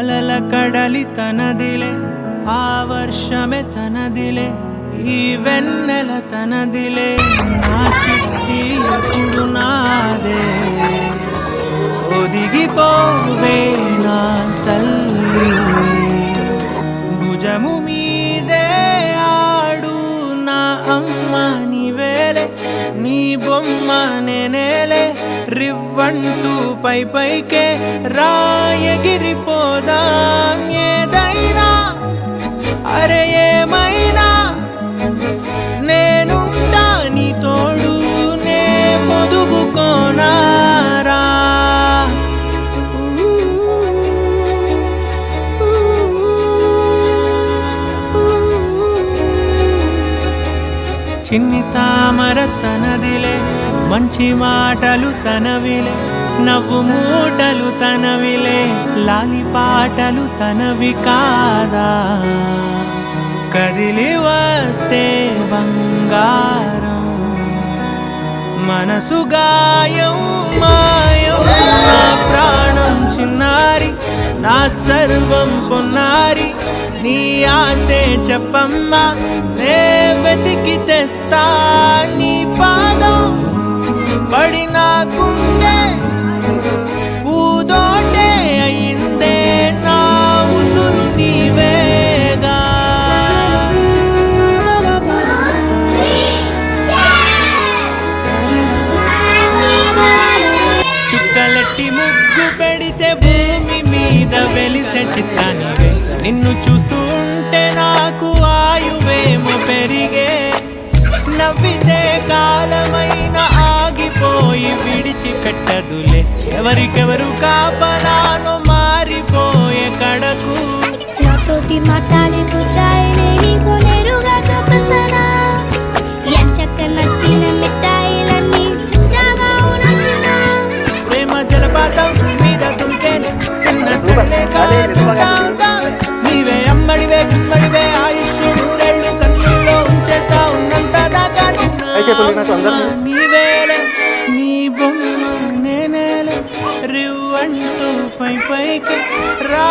అలల కడలి తనదిలే, ఆ వర్షమే తనదిలే, ఈ వెన్నెల తనదిలే, నా చిట్టి ఎప్పుడు నాదే. ఒదిగిపోవే నా తల్లి, భుజము మీదే ఆడు నా అమ్మ నీవేలే, నీ బొమ్మ నేనేలే, రివ్వంటూ పై పైకే రాయగిరిపోదాం. ఏదైనా అరే ఏమైనా నేనుంటా నీ తోడు, నే పొదుగుకోనారా. చిన్ని తామర తనదిలే, మంచి మాటలు తనవిలే, నవ్వు మూటలు తనవిలే, లాలి పాటలు తనవి కాదా. కదిలి వస్తే బంగారం, మనసు గాయం మాయం, నా ప్రాణం చిన్నారి, నా సర్వం పొన్నారి, నీ ఆశే చెప్పమ్మా, నే వెతికి తెస్తా నీ పాదం. పడి నాకుందే పూదోటే అయిందే, నా ఉసురు నీవేగా. చుక్కలెట్టి ముగ్గు పెడితే భూమి మీద వెలిసే చిత్తానివే, నిన్ను చూస్తూ ఉంటే నాకు ఆయువేమో పెరిగే. నవ్వితే కాలమైన ఆగిపోయి విడిచిపెట్టదులే, ఎవరికెవరు కాపలానో మారిపోయే కడకు. నాతోటి మాట్లాడే పూజాయిలే నీకు నేరుగా చూపించనా, ఎంచక్క నచ్చిన మిఠాయిలన్నీ తాగావునా. ప్రేమ జలపాతం మీద తుంటేనే చిన్న సల్లే కాదుతా, నీవే అమ్మడివే గుమ్మడివే, ఆయుష్ నూరేళ్ళు కన్నుల్లో ఉంచేస్తా ఉన్నంత దాకా. నీవేలే, నీ బొమ్మ నేనేలే, రివ్వంటూ పై పైకి రా